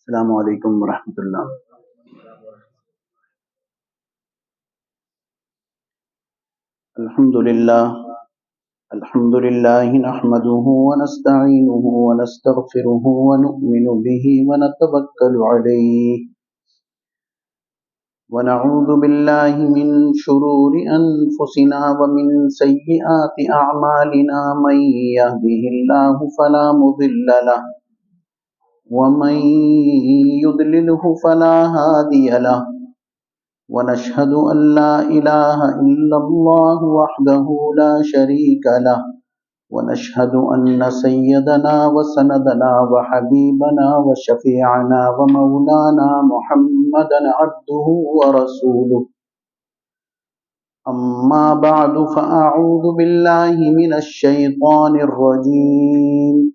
السلام علیکم ورحمۃ اللہ۔ الحمد للہ نحمده ونستعینه ونستغفره ونؤمن به ونتوکل علیہ ونعوذ باللہ من شرور انفسنا ومن سیئات اعمالنا من یهده اللہ فلا مضل له ومن یضلله فلا هادی له ونشهد أن لا إله إلا الله وحده لا شريك له ونشهد أن سيدنا وسندنا وحبيبنا وشفيعنا ومولانا محمدا عبده ورسوله أما بعد فأعوذ بالله من الشيطان الرجيم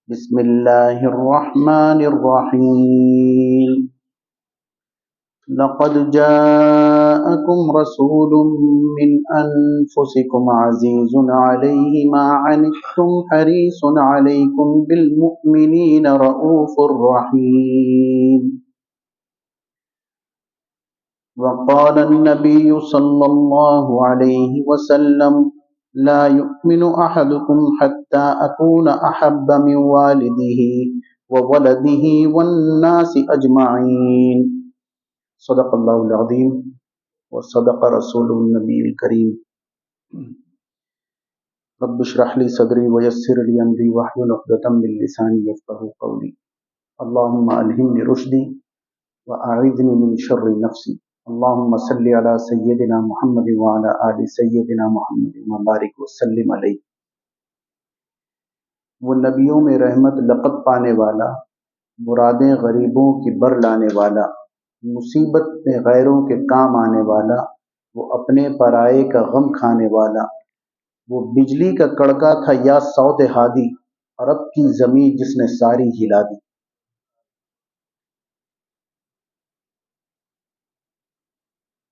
بسم الله الرحمن الرحيم لقد جاءكم رسول من أنفسكم عزيز عليه ما عنتم حريص عليكم بالمؤمنين رؤوف رحيم وقال النبي صلى الله عليه وسلم لا يؤمن أحدكم حتى أكون أحب من والده وولده والناس أجمعين صدق اللہ العظیم وصدق رسول النبی الکریم۔ رب اشرح لی صدری ویسر لی امری واحلل عقدۃ من لسانی یفقہوا قولی۔ اللہم الہمنی رشدی واعذنی من شر نفسی۔ اللہم صلی علی سیدنا محمد وعلی آل سیدنا محمد وبارک وسلم علیہ۔ وہ نبیوں میں رحمت لقب پانے والا، مرادیں غریبوں کی بر لانے والا، مصیبت میں غیروں کے کام آنے والا، وہ اپنے پرائے کا غم کھانے والا، وہ بجلی کا کڑکا تھا یا صوت ہادی، عرب کی زمین جس نے ساری ہلا دی۔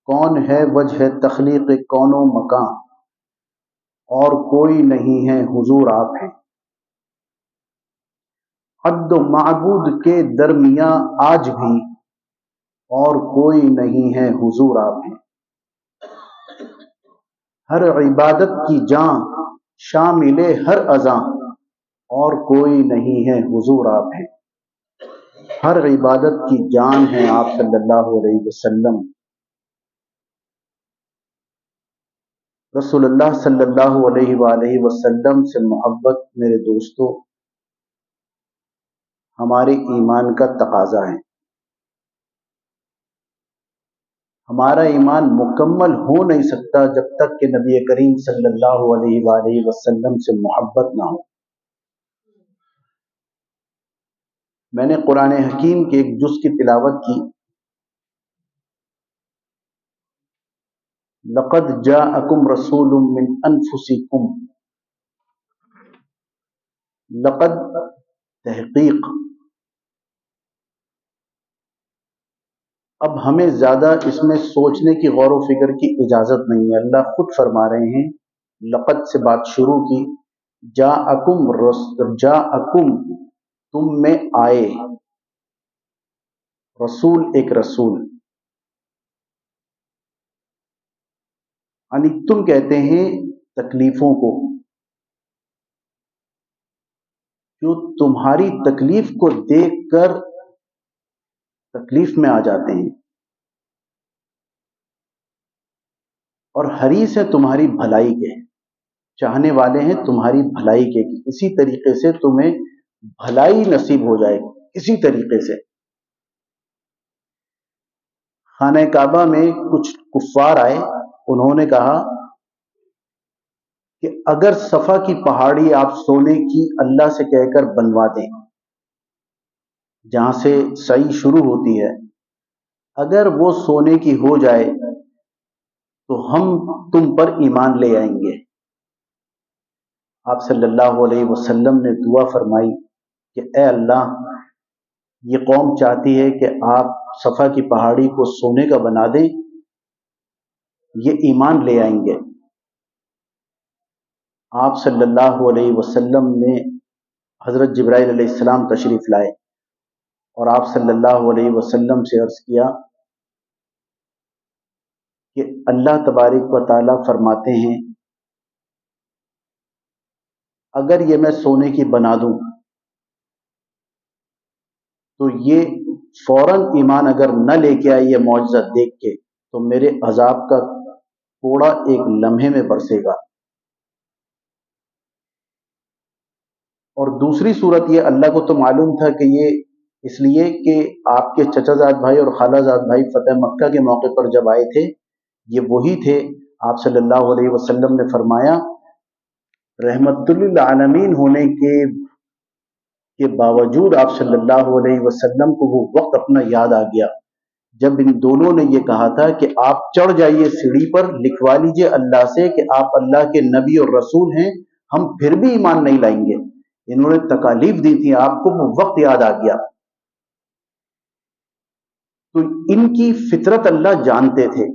کون ہے وجہ تخلیق کون و مکان، اور کوئی نہیں ہے حضور آپ ہیں۔ عبد و معبود کے درمیاں آج بھی، اور کوئی نہیں ہے حضور آپ ہیں۔ ہر عبادت کی جان شامل ہر اذاں، اور کوئی نہیں ہے حضور آپ ہیں۔ ہر عبادت کی جان ہیں آپ صلی اللہ علیہ وسلم۔ رسول اللہ صلی اللہ علیہ وآلہ وسلم سے محبت میرے دوستو ہمارے ایمان کا تقاضا ہے۔ ہمارا ایمان مکمل ہو نہیں سکتا جب تک کہ نبی کریم صلی اللہ علیہ وآلہ وسلم سے محبت نہ ہو۔ میں نے قرآن حکیم کے ایک جز کی تلاوت کی، لقد جاءکم رسول من انفسکم۔ لقد تحقیق۔ اب ہمیں زیادہ اس میں سوچنے کی، غور و فکر کی اجازت نہیں ہے۔ اللہ خود فرما رہے ہیں، لقد سے بات شروع کی، جاءکم تم میں آئے، رسول ایک رسول، یعنی تم کہتے ہیں تکلیفوں کو، جو تمہاری تکلیف کو دیکھ کر تکلیف میں آ جاتے ہیں، اور حریص ہے تمہاری بھلائی کے، چاہنے والے ہیں تمہاری بھلائی کے، اسی طریقے سے تمہیں بھلائی نصیب ہو جائے، اسی طریقے سے۔ خانہ کعبہ میں کچھ کفار آئے، انہوں نے کہا کہ اگر صفا کی پہاڑی آپ سونے کی اللہ سے کہہ کر بنوا دیں، جہاں سے سعی شروع ہوتی ہے، اگر وہ سونے کی ہو جائے تو ہم تم پر ایمان لے آئیں گے۔ آپ صلی اللہ علیہ وسلم نے دعا فرمائی کہ اے اللہ، یہ قوم چاہتی ہے کہ آپ صفا کی پہاڑی کو سونے کا بنا دیں، یہ ایمان لے آئیں گے۔ آپ صلی اللہ علیہ وسلم نے حضرت جبرائیل علیہ السلام تشریف لائے اور آپ صلی اللہ علیہ وسلم سے عرض کیا کہ اللہ تبارک و تعالیٰ فرماتے ہیں اگر یہ میں سونے کی بنا دوں تو یہ فوراً ایمان اگر نہ لے کے آئے یہ معجزہ دیکھ کے تو میرے عذاب کا کوڑا ایک لمحے میں برسے گا۔ اور دوسری صورت یہ، اللہ کو تو معلوم تھا کہ یہ اس لیے کہ آپ کے چچا زاد بھائی اور خالہ زاد بھائی فتح مکہ کے موقع پر جب آئے تھے یہ وہی تھے۔ آپ صلی اللہ علیہ وسلم نے فرمایا رحمت للعالمین ہونے کے باوجود آپ صلی اللہ علیہ وسلم کو وہ وقت اپنا یاد آ گیا جب ان دونوں نے یہ کہا تھا کہ آپ چڑھ جائیے سیڑھی پر، لکھوا لیجئے اللہ سے کہ آپ اللہ کے نبی اور رسول ہیں، ہم پھر بھی ایمان نہیں لائیں گے۔ انہوں نے تکالیف دی تھی آپ کو، وہ وقت یاد آ گیا۔ تو ان کی فطرت اللہ جانتے تھے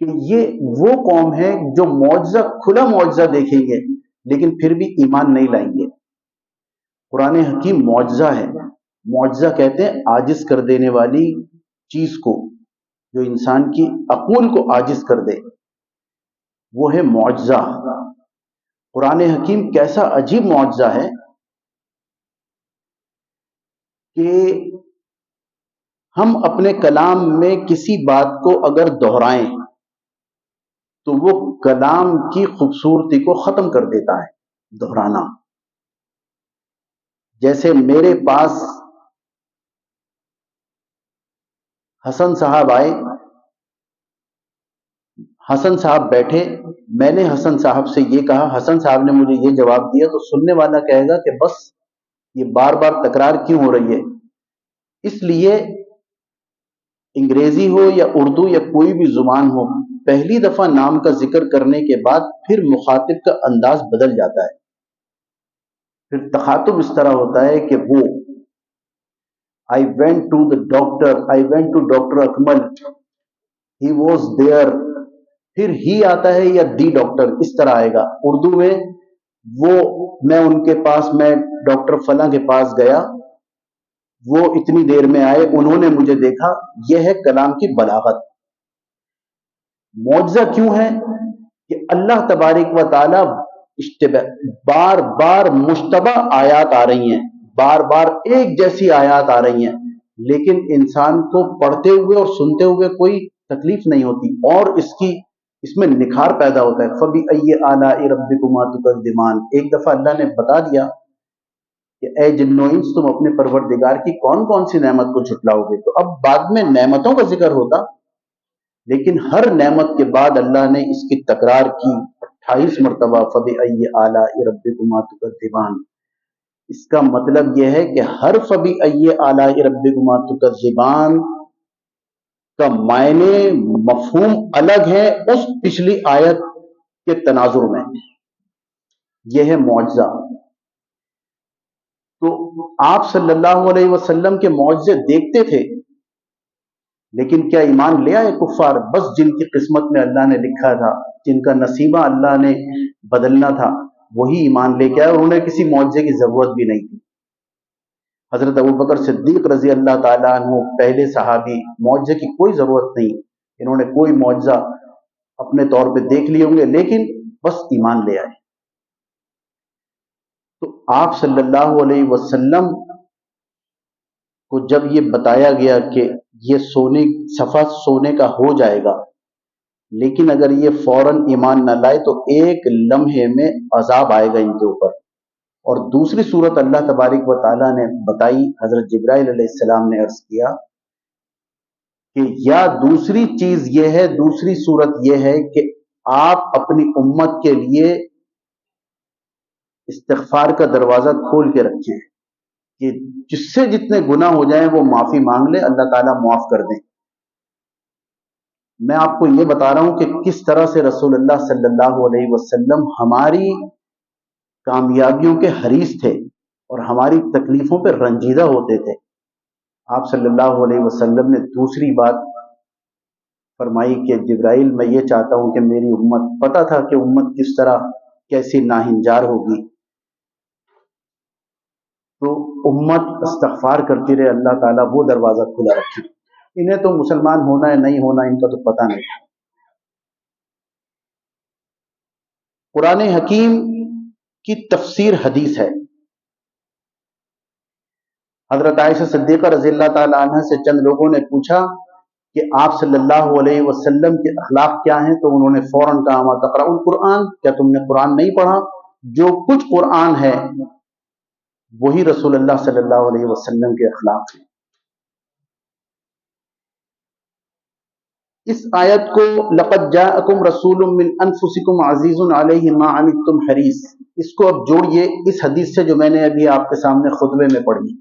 کہ یہ وہ قوم ہے جو معجزہ، کھلا معجزہ دیکھیں گے لیکن پھر بھی ایمان نہیں لائیں گے۔ قرآن حکیم معجزہ ہے۔ معجزہ کہتے ہیں عاجز کر دینے والی چیز کو، جو انسان کی عقول کو عاجز کر دے، وہ ہے معجزہ۔ قرآن حکیم کیسا عجیب معجزہ ہے کہ ہم اپنے کلام میں کسی بات کو اگر دہرائیں تو وہ کلام کی خوبصورتی کو ختم کر دیتا ہے دہرانا۔ جیسے میرے پاس حسن صاحب آئے، حسن صاحب بیٹھے، میں نے حسن صاحب سے یہ کہا، حسن صاحب نے مجھے یہ جواب دیا، تو سننے والا کہے گا کہ بس یہ بار بار تکرار کیوں ہو رہی ہے؟ اس لیے انگریزی ہو یا اردو یا کوئی بھی زبان ہو، پہلی دفعہ نام کا ذکر کرنے کے بعد پھر مخاطب کا انداز بدل جاتا ہے، پھر تخاطب اس طرح ہوتا ہے کہ وہ I went to the doctor, I went to doctor Akmal, he was there، پھر ہی آتا ہے یا دی ڈاکٹر، اس طرح آئے گا۔ اردو میں وہ میں ان کے پاس، میں ڈاکٹر فلاں کے پاس گیا، وہ اتنی دیر میں آئے، انہوں نے مجھے دیکھا، یہ ہے کلام کی بلاغت۔ معجزہ کیوں ہے کہ اللہ تبارک و تعالی بار بار مشتبہ آیات آ رہی ہیں، بار بار ایک جیسی آیات آ رہی ہیں، لیکن انسان کو پڑھتے ہوئے اور سنتے ہوئے کوئی تکلیف نہیں ہوتی، اور اس میں نکھار پیدا ہوتا ہے۔ فَبِأَيِّ آلَاءِ رَبِّكُمَا تُكَذِّبَانِ، ایک دفعہ اللہ نے بتا دیا کہ اے جن و انس تم اپنے پروردگار کی کون کون سی نعمت کو جھٹلاؤ گے، تو اب بعد میں نعمتوں کا ذکر ہوتا، لیکن ہر نعمت کے بعد اللہ نے اس کی تکرار کی 28 مرتبہ، فَبِأَيِّ آلَاءِ رَبِّكُمَا تُكَذِّبَانِ۔ اس کا مطلب یہ ہے کہ ہر فَبِأَيِّ آلَاءِ رَبِّكُمَا تُكَذِّبَانِ کا معنی مفہوم الگ ہے اس پچھلی آیت کے تناظر میں۔ یہ ہے معجزہ۔ تو آپ صلی اللہ علیہ وسلم کے معجزے دیکھتے تھے، لیکن کیا ایمان لے آئے کفار؟ بس جن کی قسمت میں اللہ نے لکھا تھا، جن کا نصیبہ اللہ نے بدلنا تھا، وہی ایمان لے کے آئے، اور انہیں کسی معجزے کی ضرورت بھی نہیں تھی۔ حضرت ابوبکر صدیق رضی اللہ تعالیٰ عنہ پہلے صحابی، معجزے کی کوئی ضرورت نہیں، انہوں نے کوئی معجزہ اپنے طور پہ دیکھ لیے ہوں گے، لیکن بس ایمان لے آئے۔ تو آپ صلی اللہ علیہ وسلم کو جب یہ بتایا گیا کہ یہ صفحہ سونے کا ہو جائے گا، لیکن اگر یہ فوراً ایمان نہ لائے تو ایک لمحے میں عذاب آئے گا ان کے اوپر۔ اور دوسری صورت اللہ تبارک و تعالیٰ نے بتائی، حضرت جبرائیل علیہ السلام نے عرض کیا کہ یا دوسری چیز یہ ہے، دوسری صورت یہ ہے کہ آپ اپنی امت کے لیے استغفار کا دروازہ کھول کے رکھیں کہ جس سے جتنے گناہ ہو جائیں وہ معافی مانگ لے، اللہ تعالیٰ معاف کر دیں۔ میں آپ کو یہ بتا رہا ہوں کہ کس طرح سے رسول اللہ صلی اللہ علیہ وسلم ہماری کامیابیوں کے حریص تھے اور ہماری تکلیفوں پہ رنجیدہ ہوتے تھے۔ آپ صلی اللہ علیہ وسلم نے دوسری بات فرمائی کہ جبرائیل میں یہ چاہتا ہوں کہ میری امت، پتہ تھا کہ امت کس طرح کیسی ناہنجار ہوگی، تو امت استغفار کرتی رہے، اللہ تعالیٰ وہ دروازہ کھلا رکھے۔ انہیں تو مسلمان ہونا ہے نہیں ہونا ان کا تو پتہ نہیں۔ قرآن حکیم کی تفسیر حدیث ہے۔ حضرت عائشہ صدیقہ رضی اللہ تعالیٰ عنہ سے چند لوگوں نے پوچھا کہ آپ صلی اللہ علیہ وسلم کے اخلاق کیا ہیں، تو انہوں نے فوراً کہا ما تقرأ القرآن، کیا تم نے قرآن نہیں پڑھا؟ جو کچھ قرآن ہے وہی رسول اللہ صلی اللہ علیہ وسلم کے اخلاق ہیں۔ اس آیت کو لقد جاءکم رسول من انفسکم عزیز علیہ ما عنتم حریص، اس کو اب جوڑیے اس حدیث سے جو میں نے ابھی آپ کے سامنے خطبے میں پڑھی،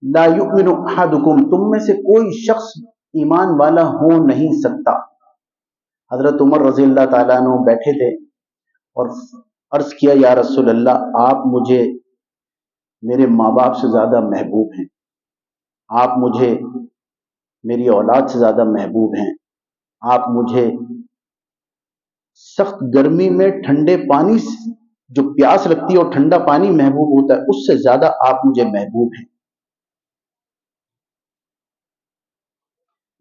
لا یؤمن احدکم، تم میں سے کوئی شخص ایمان والا ہو نہیں سکتا۔ حضرت عمر رضی اللہ تعالیٰ عنہ بیٹھے تھے اور عرض کیا یا رسول اللہ، آپ مجھے میرے ماں باپ سے زیادہ محبوب ہیں، آپ مجھے میری اولاد سے زیادہ محبوب ہیں، آپ مجھے سخت گرمی میں ٹھنڈے پانی جو پیاس لگتی ہے اور ٹھنڈا پانی محبوب ہوتا ہے اس سے زیادہ آپ مجھے محبوب ہیں،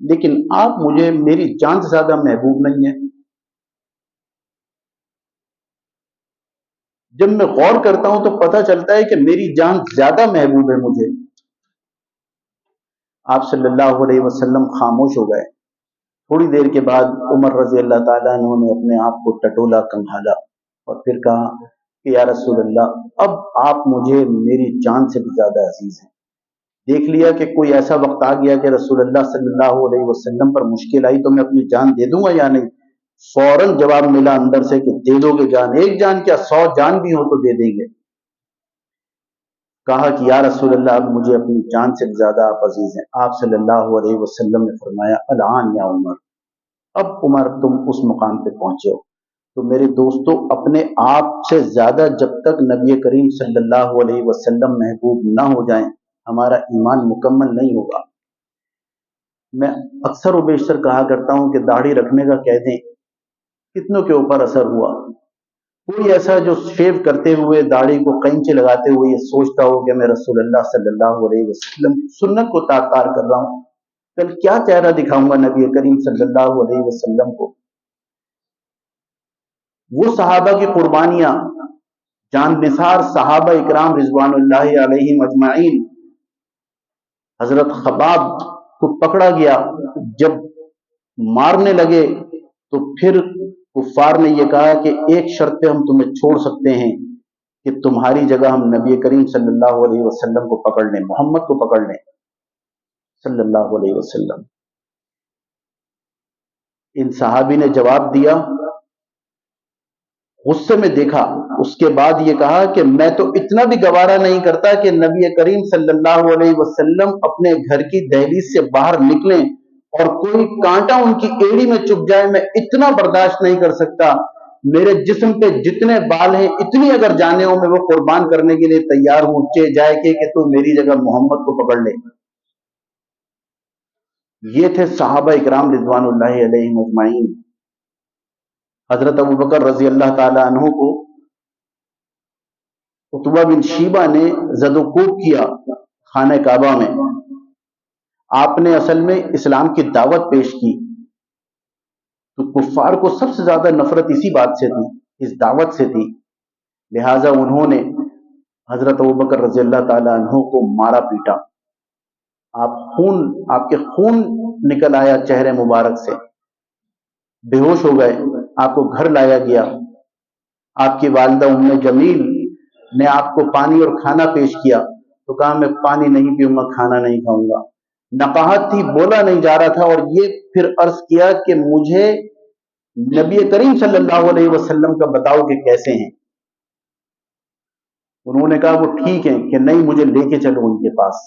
لیکن آپ مجھے میری جان سے زیادہ محبوب نہیں ہیں۔ جب میں غور کرتا ہوں تو پتہ چلتا ہے کہ میری جان زیادہ محبوب ہے مجھے۔ آپ صلی اللہ علیہ وسلم خاموش ہو گئے۔ تھوڑی دیر کے بعد عمر رضی اللہ تعالیٰ عنہ نے اپنے آپ کو ٹٹولا، کمبھالا اور پھر کہا کہ یا رسول اللہ، اب آپ مجھے میری جان سے بھی زیادہ عزیز ہیں۔ دیکھ لیا کہ کوئی ایسا وقت آ گیا کہ رسول اللہ صلی اللہ علیہ وسلم پر مشکل آئی تو میں اپنی جان دے دوں گا یا نہیں؟ فوراً جواب ملا اندر سے کہ دے دو گے جان، ایک جان کیا 100 جان بھی ہو تو دے دیں گے۔ کہا کہ یا رسول اللہ، اب مجھے اپنی جان سے زیادہ آپ عزیز ہیں۔ آپ صلی اللہ علیہ وسلم نے فرمایا الآن یا عمر، اب عمر تم اس مقام پہ پہنچے ہو۔ تو میرے دوستو، اپنے آپ سے زیادہ جب تک نبی کریم صلی اللہ علیہ وسلم محبوب نہ ہو جائیں ہمارا ایمان مکمل نہیں ہوگا۔ میں اکثر و بیشتر کہا کرتا ہوں کہ داڑھی رکھنے کا کہہ دیں، کتنوں کے اوپر اثر ہوا؟ کوئی ایسا جو شیو کرتے ہوئے داڑھی کو قینچے لگاتے ہوئے یہ سوچتا ہو کہ میں رسول اللہ صلی اللہ علیہ وسلم کی سنت کو تار کر رہا ہوں، کل کیا چہرہ دکھاؤں گا نبی کریم صلی اللہ علیہ وسلم کو؟ وہ صحابہ کی قربانیاں، جان نثار صحابہ اکرام رضوان اللہ علیہم اجمعین، حضرت خباب کو پکڑا گیا، جب مارنے لگے تو پھر کفار نے یہ کہا کہ ایک شرط پہ ہم تمہیں چھوڑ سکتے ہیں کہ تمہاری جگہ ہم نبی کریم صلی اللہ علیہ وسلم کو پکڑ لیں، محمد کو پکڑ لیں صلی اللہ علیہ وسلم۔ ان صحابی نے جواب دیا، غصے میں دیکھا، اس کے بعد یہ کہا کہ میں تو اتنا بھی گوارا نہیں کرتا کہ نبی کریم صلی اللہ علیہ وسلم اپنے گھر کی دہلیز سے باہر نکلیں اور کوئی کانٹا ان کی ایڑی میں چبھ جائے، میں اتنا برداشت نہیں کر سکتا۔ میرے جسم پہ جتنے بال ہیں اتنی اگر جانیں ہوں میں وہ قربان کرنے کے لیے تیار ہوں، چے جائے کہ تو میری جگہ محمد کو پکڑ لے۔ یہ تھے صحابہ اکرام رضوان اللہ علیہم اجمعین۔ حضرت ابوبکر رضی اللہ تعالی عنہ کو عتبہ بن شیبہ نے زد و کوب کیا خانہ کعبہ میں۔ آپ نے اصل میں اسلام کی دعوت پیش کی تو کفار کو سب سے زیادہ نفرت اسی بات سے تھی، اس دعوت سے تھی، لہٰذا انہوں نے حضرت ابوبکر رضی اللہ تعالی عنہ کو مارا پیٹا۔ آپ کے خون نکل آیا چہرے مبارک سے، بے ہوش ہو گئے، آپ کو گھر لایا گیا۔ آپ کی والدہ ام جمیل نے آپ کو پانی اور کھانا پیش کیا تو کہا میں پانی نہیں پیوں گا، کھانا نہیں کھاؤں گا۔ نقاہت تھی، بولا نہیں جا رہا تھا، اور یہ پھر عرض کیا کہ مجھے نبی کریم صلی اللہ علیہ وسلم کا بتاؤ کہ کیسے ہیں۔ انہوں نے کہا وہ ٹھیک ہیں کہ نہیں، مجھے لے کے چلو ان کے پاس۔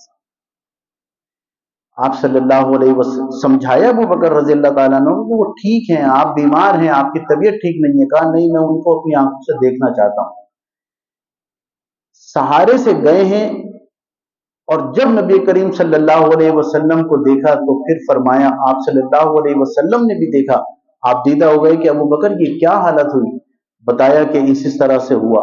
آپ صلی اللہ علیہ وسلم سمجھایا ابو بکر رضی اللہ تعالیٰ عنہ کہ وہ ٹھیک ہیں، آپ بیمار ہیں، آپ کی طبیعت ٹھیک نہیں ہے۔ کہا نہیں، میں ان کو اپنی آنکھوں سے دیکھنا چاہتا ہوں۔ سہارے سے گئے ہیں، اور جب نبی کریم صلی اللہ علیہ وسلم کو دیکھا تو پھر فرمایا، آپ صلی اللہ علیہ وسلم نے بھی دیکھا، آپ دیدہ ہو گئے کہ ابو بکر یہ کیا حالت ہوئی؟ بتایا کہ اس طرح سے ہوا۔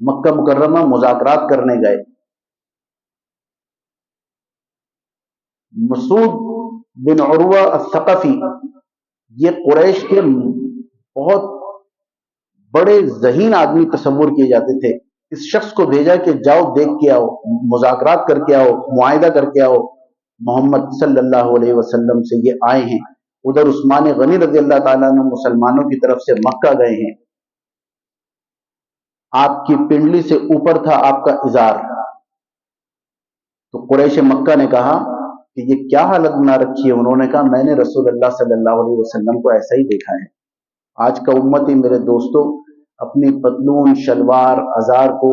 مکہ مکرمہ مذاکرات کرنے گئے. مسعود بن عروہ الثقفی، یہ قریش کے بہت بڑے ذہین آدمی تصور کیے جاتے تھے. اس شخص کو بھیجا کہ جاؤ دیکھ کے آؤ، مذاکرات کر کے آؤ، معاہدہ کر کے آؤ محمد صلی اللہ علیہ وسلم سے. یہ آئے ہیں. ادھر عثمان غنی رضی اللہ تعالیٰ عنہ مسلمانوں کی طرف سے مکہ گئے ہیں. آپ کی پنڈلی سے اوپر تھا آپ کا ازار. تو قریش مکہ نے کہا کہ یہ کیا حالت بنا رکھی ہے. انہوں نے کہا میں نے رسول اللہ صلی اللہ علیہ وسلم کو ایسا ہی دیکھا ہے. آج کا امتی میرے دوستوں اپنی پتلون شلوار ازار کو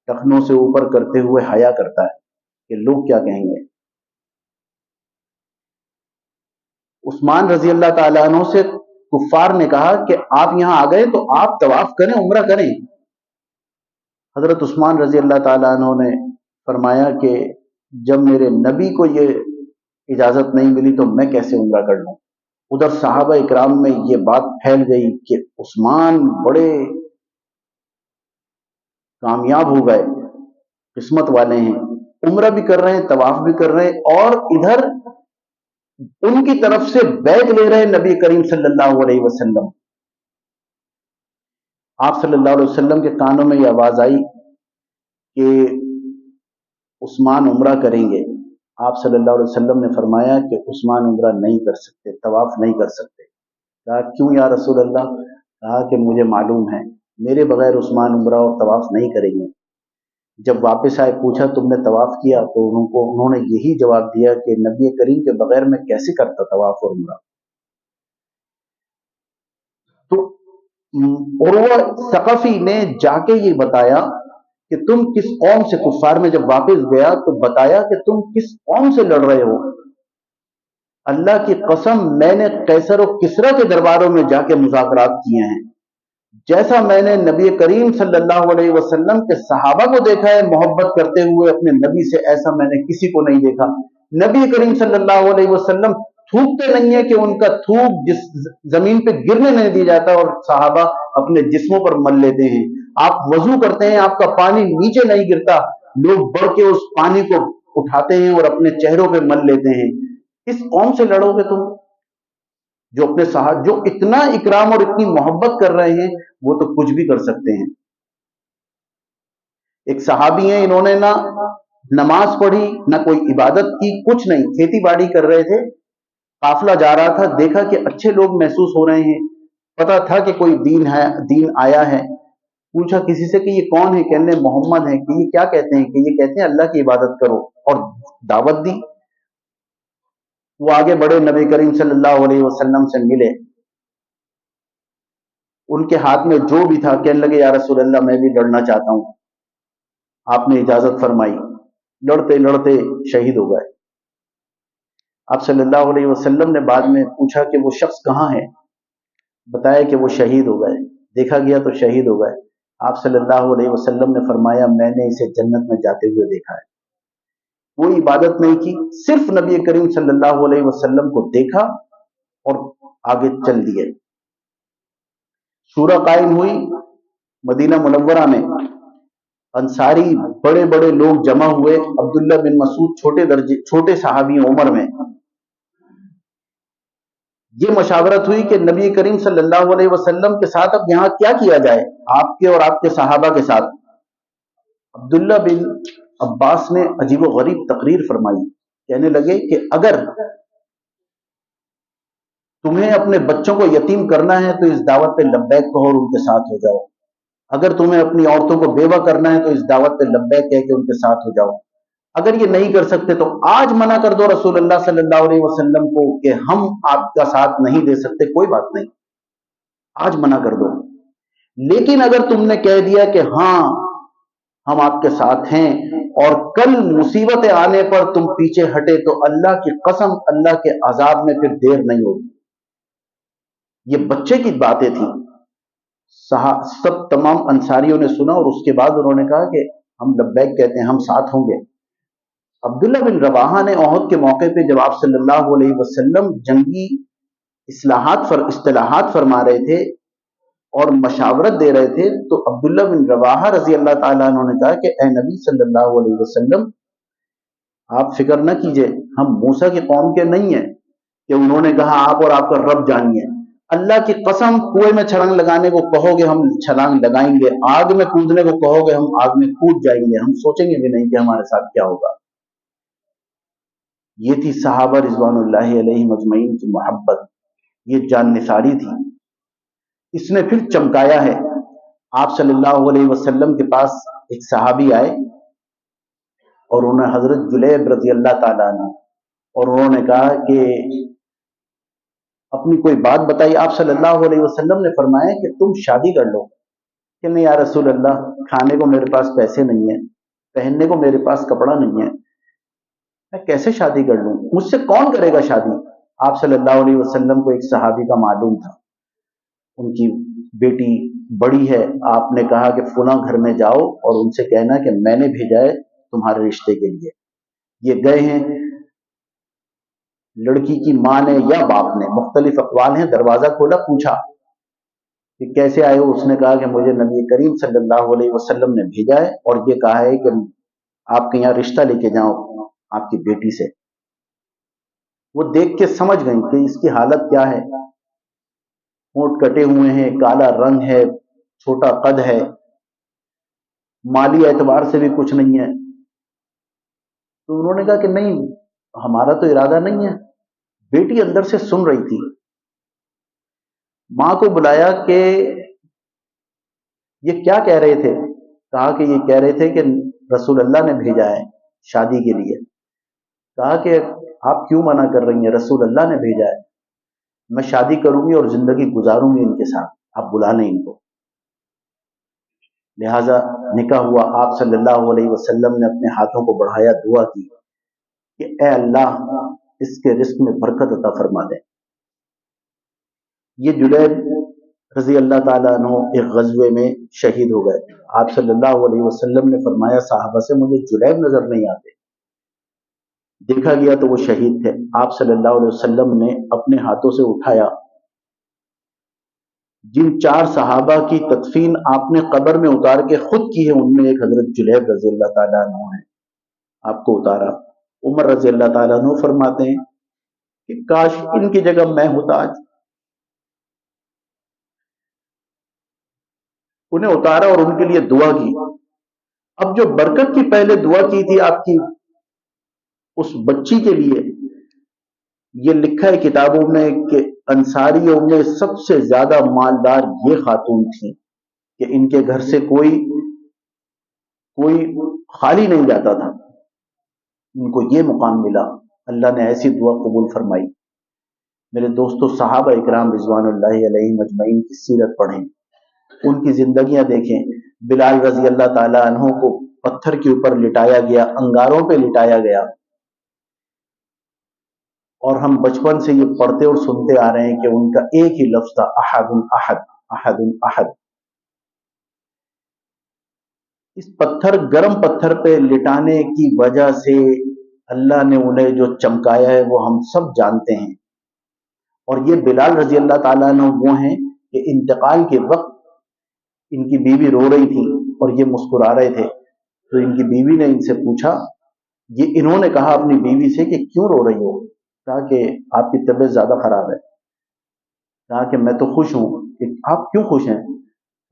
ٹخنوں سے اوپر کرتے ہوئے حیا کرتا ہے کہ لوگ کیا کہیں گے. عثمان رضی اللہ تعالیٰ عنہ سے کفار نے کہا کہ آپ یہاں آ گئے تو آپ طواف کریں، عمرہ کریں. حضرت عثمان رضی اللہ تعالیٰ عنہ نے فرمایا کہ جب میرے نبی کو یہ اجازت نہیں ملی تو میں کیسے عمرہ کر لوں. ادھر صحابہ اکرام میں یہ بات پھیل گئی کہ عثمان بڑے کامیاب ہو گئے، قسمت والے ہیں، عمرہ بھی کر رہے ہیں، طواف بھی کر رہے ہیں، اور ادھر ان کی طرف سے بیعت لے رہے نبی کریم صلی اللہ علیہ وسلم. آپ صلی اللہ علیہ وسلم کے کانوں میں یہ آواز آئی کہ عثمان عمرہ کریں گے. آپ صلی اللہ علیہ وسلم نے فرمایا کہ عثمان عمرہ نہیں کر سکتے، طواف نہیں کر سکتے. کہا کیوں یا رسول اللہ؟ کہا کہ مجھے معلوم ہے میرے بغیر عثمان عمرہ اور طواف نہیں کریں گے. جب واپس آئے پوچھا تم نے طواف کیا؟ تو انہوں نے یہی جواب دیا کہ نبی کریم کے بغیر میں کیسے کرتا طواف اور عمرہ. تو عروہ ثقفی نے جا کے یہ بتایا کہ تم کس قوم سے، کفار میں جب واپس گیا تو بتایا کہ تم کس قوم سے لڑ رہے ہو. اللہ کی قسم میں نے قیصر و کسریٰ کے درباروں میں جا کے مذاکرات کیے ہیں. جیسا میں نے نبی کریم صلی اللہ علیہ وسلم کے صحابہ کو دیکھا ہے محبت کرتے ہوئے اپنے نبی سے، ایسا میں نے کسی کو نہیں دیکھا. نبی کریم صلی اللہ علیہ وسلم تھوکتے نہیں ہیں کہ ان کا تھوک جس زمین پہ گرنے نہیں دیا جاتا اور صحابہ اپنے جسموں پر مل لیتے ہیں. آپ وضو کرتے ہیں، آپ کا پانی نیچے نہیں گرتا، لوگ بڑھ کے اس پانی کو اٹھاتے ہیں اور اپنے چہروں پہ مل لیتے ہیں. اس قوم سے لڑو گے تم جو اپنے صحابہ جو اتنا اکرام اور اتنی محبت کر رہے ہیں، وہ تو کچھ بھی کر سکتے ہیں. ایک صحابی ہیں، انہوں نے نہ نماز پڑھی نہ کوئی عبادت کی، کچھ نہیں، کھیتی باڑی کر رہے تھے. قافلہ جا رہا تھا، دیکھا کہ اچھے لوگ محسوس ہو رہے ہیں، پتا تھا کہ کوئی دین آیا ہے. پوچھا کسی سے کہ یہ کون ہے؟ کہنے محمد ہے. کہ یہ کیا کہتے ہیں؟ کہ یہ کہتے ہیں اللہ کی عبادت کرو، اور دعوت دی. وہ آگے بڑے نبی کریم صلی اللہ علیہ وسلم سے ملے، ان کے ہاتھ میں جو بھی تھا، کہنے لگے یا رسول اللہ میں بھی لڑنا چاہتا ہوں. آپ نے اجازت فرمائی. لڑتے لڑتے شہید ہو گئے. آپ صلی اللہ علیہ وسلم نے بعد میں پوچھا کہ وہ شخص کہاں ہے؟ بتایا کہ وہ شہید ہو گئے. دیکھا گیا تو شہید ہو گئے. آپ صلی اللہ علیہ وسلم نے فرمایا میں نے اسے جنت میں جاتے ہوئے دیکھا ہے. کوئی عبادت نہیں کی، صرف نبی کریم صلی اللہ علیہ وسلم کو دیکھا اور آگے چل دیے. شورا قائم ہوئی مدینہ منورہ میں. انصاری بڑے بڑے لوگ جمع ہوئے. عبداللہ بن مسعود چھوٹے صحابی عمر میں. یہ مشاورت ہوئی کہ نبی کریم صلی اللہ علیہ وسلم کے ساتھ اب یہاں کیا کیا جائے، آپ کے اور آپ کے صحابہ کے ساتھ. عبداللہ بن عباس نے عجیب و غریب تقریر فرمائی. کہنے لگے کہ اگر تمہیں اپنے بچوں کو یتیم کرنا ہے تو اس دعوت پہ لبیک کہو اور ان کے ساتھ ہو جاؤ. اگر تمہیں اپنی عورتوں کو بیوہ کرنا ہے تو اس دعوت پہ لبیک کہہ کے ان کے ساتھ ہو جاؤ. اگر یہ نہیں کر سکتے تو آج منع کر دو رسول اللہ صلی اللہ علیہ وسلم کو کہ ہم آپ کا ساتھ نہیں دے سکتے، کوئی بات نہیں، آج منع کر دو. لیکن اگر تم نے کہہ دیا کہ ہاں ہم آپ کے ساتھ ہیں اور کل مصیبتیں آنے پر تم پیچھے ہٹے تو اللہ کی قسم اللہ کے عذاب میں پھر دیر نہیں ہوگی. یہ بچے کی باتیں تھیں. سب تمام انصاریوں نے سنا اور اس کے بعد انہوں نے کہا کہ ہم لبیک کہتے ہیں، ہم ساتھ ہوں گے. عبداللہ بن رواحہ نے احد کے موقع پہ جب آپ صلی اللہ علیہ وسلم جنگی اصطلاحات فرما رہے تھے اور مشاورت دے رہے تھے، تو عبداللہ بن رواحہ رضی اللہ تعالیٰ عنہ نے کہا کہ اے نبی صلی اللہ علیہ وسلم، آپ فکر نہ کیجئے، ہم موسیٰ کی قوم کے نہیں ہیں کہ انہوں نے کہا آپ اور آپ کا رب جانیے۔ اللہ کی قسم، کنویں میں چھلانگ لگانے کو کہو گے ہم چھلانگ لگائیں گے، آگ میں کودنے کو کہو گے ہم آگ میں کود جائیں گے، ہم سوچیں گے بھی نہیں کہ ہمارے ساتھ کیا ہوگا۔ یہ تھی صحابہ رضوان اللہ علیہم اجمعین کی محبت، یہ جان نثاری تھی۔ اس نے پھر چمکایا ہے۔ آپ صلی اللہ علیہ وسلم کے پاس ایک صحابی آئے اور انہیں حضرت جلیب رضی اللہ تعالیٰ عنہ، اور انہوں نے کہا کہ اپنی کوئی بات بتائی۔ آپ صلی اللہ علیہ وسلم نے فرمایا کہ تم شادی کر لو۔ کہ نہیں یا رسول اللہ، کھانے کو میرے پاس پیسے نہیں ہیں، پہننے کو میرے پاس کپڑا نہیں ہے، میں کیسے شادی کر لوں، مجھ سے کون کرے گا شادی؟ آپ صلی اللہ علیہ وسلم کو ایک صحابی کا معلوم تھا، ان کی بیٹی بڑی ہے، آپ نے کہا کہ فلاں گھر میں جاؤ اور ان سے کہنا کہ میں نے بھیجا ہے تمہارے رشتے کے لیے۔ یہ گئے ہیں، لڑکی کی ماں نے یا باپ نے، مختلف اقوال ہیں، دروازہ کھولا، پوچھا کہ کیسے آئے ہو؟ اس نے کہا کہ مجھے نبی کریم صلی اللہ علیہ وسلم نے بھیجا ہے اور یہ کہا ہے کہ آپ کے یہاں رشتہ لے کے جاؤ آپ کی بیٹی سے۔ وہ دیکھ کے سمجھ گئیں کہ اس کی حالت کیا ہے، ہونٹ کٹے ہوئے ہیں، کالا رنگ ہے، چھوٹا قد ہے، مالی اعتبار سے بھی کچھ نہیں ہے۔ تو انہوں نے کہا کہ نہیں، ہمارا تو ارادہ نہیں ہے۔ بیٹی اندر سے سن رہی تھی، ماں کو بلایا کہ یہ کیا کہہ رہے تھے؟ کہا کہ یہ کہہ رہے تھے کہ رسول اللہ نے بھیجا ہے شادی کے لیے۔ کہا کہ آپ کیوں منع کر رہی ہیں؟ رسول اللہ نے بھیجا ہے، میں شادی کروں گی اور زندگی گزاروں گی ان کے ساتھ، آپ بلا لیں ان کو۔ لہذا نکاح ہوا۔ آپ صلی اللہ علیہ وسلم نے اپنے ہاتھوں کو بڑھایا، دعا کی کہ اے اللہ اس کے رزق میں برکت عطا فرما دے۔ یہ جلیب رضی اللہ تعالیٰ عنہ ایک غزوے میں شہید ہو گئے۔ آپ صلی اللہ علیہ وسلم نے فرمایا صحابہ سے مجھے جلیب نظر نہیں آتے، دیکھا گیا تو وہ شہید تھے۔ آپ صلی اللہ علیہ وسلم نے اپنے ہاتھوں سے اٹھایا۔ جن 4 صحابہ کی تدفین آپ نے قبر میں اتار کے خود کی ہے، ان میں ایک حضرت جلیب رضی اللہ تعالیٰ عنہ ہے، آپ کو اتارا۔ عمر رضی اللہ تعالیٰ عنہ فرماتے ہیں کہ کاش ان کی جگہ میں ہوتا آج۔ انہیں اتارا اور ان کے لیے دعا کی۔ اب جو برکت کی پہلے دعا کی تھی آپ کی اس بچی کے لیے، یہ لکھا ہے کتابوں میں کہ انصاریوں میں سب سے زیادہ مالدار یہ خاتون تھیں کہ ان کے گھر سے کوئی خالی نہیں جاتا تھا، ان کو یہ مقام ملا۔ اللہ نے ایسی دعا قبول فرمائی۔ میرے دوستو، صحابہ اکرام رضوان اللہ علیہم اجمعین کی سیرت پڑھیں، ان کی زندگیاں دیکھیں۔ بلال رضی اللہ تعالی عنہ کو پتھر کے اوپر لٹایا گیا، انگاروں پہ لٹایا گیا، اور ہم بچپن سے یہ پڑھتے اور سنتے آ رہے ہیں کہ ان کا ایک ہی لفظ تھا، احد احد احد احد۔ اس پتھر، گرم پتھر پہ لٹانے کی وجہ سے اللہ نے انہیں جو چمکایا ہے وہ ہم سب جانتے ہیں۔ اور یہ بلال رضی اللہ تعالیٰ عنہ وہ ہیں کہ انتقال کے وقت ان کی بیوی رو رہی تھی اور یہ مسکرا رہے تھے، تو ان کی بیوی نے ان سے پوچھا، یہ انہوں نے کہا اپنی بیوی سے کہ کیوں رو رہی ہو؟ کہا کہ آپ کی طبیعت زیادہ خراب ہے۔ کہا کہ میں تو خوش ہوں۔ کہ آپ کیوں خوش ہیں؟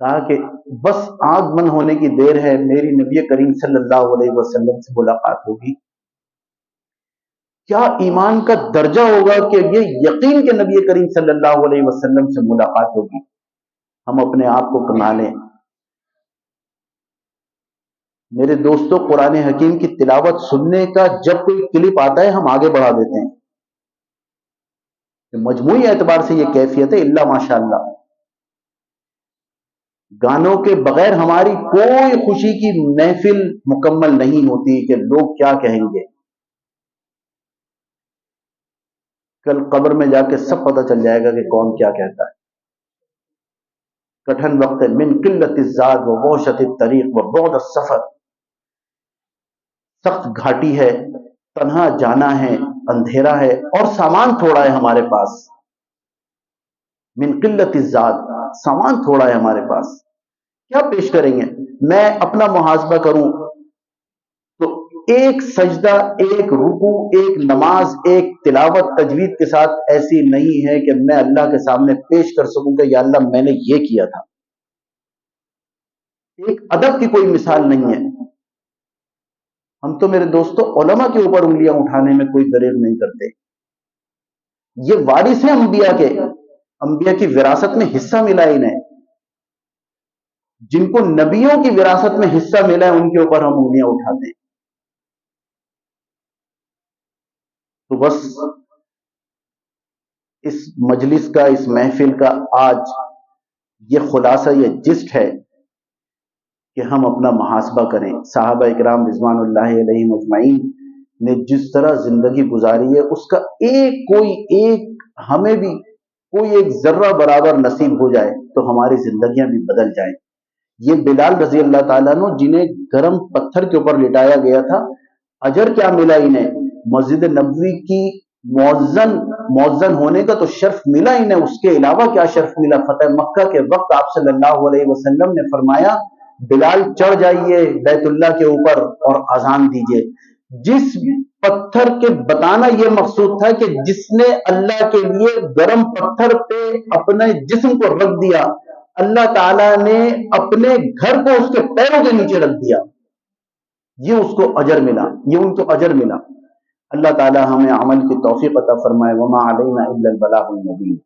کہا کہ بس آنکھ بند ہونے کی دیر ہے، میری نبی کریم صلی اللہ علیہ وسلم سے ملاقات ہوگی۔ کیا ایمان کا درجہ ہوگا کہ یہ یقین کہ نبی کریم صلی اللہ علیہ وسلم سے ملاقات ہوگی۔ ہم اپنے آپ کو کما لیں۔ میرے دوستو، قرآن حکیم کی تلاوت سننے کا جب کوئی کلپ آتا ہے ہم آگے بڑھا دیتے ہیں کہ مجموعی اعتبار سے یہ کیفیت ہے، الا ماشاء اللہ۔ گانوں کے بغیر ہماری کوئی خوشی کی محفل مکمل نہیں ہوتی کہ لوگ کیا کہیں گے۔ کل قبر میں جا کے سب پتہ چل جائے گا کہ کون کیا کہتا ہے۔ کٹھن وقت ہے، من قلت الزاد و وحشت الطریق و بعد السفر، سخت گھاٹی ہے، تنہا جانا ہے، اندھیرا ہے اور سامان تھوڑا ہے ہمارے پاس۔ من قلت الزاد، سامان تھوڑا ہے ہمارے پاس، کیا پیش کریں گے؟ میں اپنا محاسبہ کروں تو ایک سجدہ، ایک رکوع، ایک نماز، ایک تلاوت تجوید کے ساتھ ایسی نہیں ہے کہ میں اللہ کے سامنے پیش کر سکوں کہ یا اللہ میں نے یہ کیا تھا۔ ایک ادب کی کوئی مثال نہیں ہے۔ ہم تو میرے دوستوں علماء کے اوپر انگلیاں اٹھانے میں کوئی دریغ نہیں کرتے، یہ وارث ہیں انبیاء کے، انبیاء کی وراثت میں حصہ ملا انہیں، جن کو نبیوں کی وراثت میں حصہ ملا ہے ان کے اوپر ہم انگلیاں اٹھاتے ہیں۔ تو بس اس مجلس کا، اس محفل کا آج یہ خلاصہ، یہ جسٹ ہے کہ ہم اپنا محاسبہ کریں۔ صحابہ اکرام رضوان اللہ علیہم اجمعین نے جس طرح زندگی گزاری ہے اس کا ہمیں بھی کوئی ایک ذرہ برابر نصیب ہو جائے تو ہماری زندگیاں بھی بدل جائیں۔ یہ بلال رضی اللہ تعالیٰ عنہ جنہیں گرم پتھر کے اوپر لٹایا گیا تھا، اجر کیا ملا انہیں؟ مسجد نبوی کی مؤذن ہونے کا تو شرف ملا انہیں، اس کے علاوہ کیا شرف ملا؟ فتح مکہ کے وقت آپ صلی اللہ علیہ وسلم نے فرمایا بلال چڑھ جائیے بیت اللہ کے اوپر اور اذان دیجئے۔ جس پتھر کے بتانا یہ مقصود تھا کہ جس نے اللہ کے لیے گرم پتھر پہ اپنے جسم کو رکھ دیا، اللہ تعالیٰ نے اپنے گھر کو اس کے پیروں کے نیچے رکھ دیا، یہ اس کو اجر ملا، یہ ان کو اجر ملا۔ اللہ تعالیٰ ہمیں عمل کی توفیق عطا فرمائے۔ وما علینا الا البلاغ المبین۔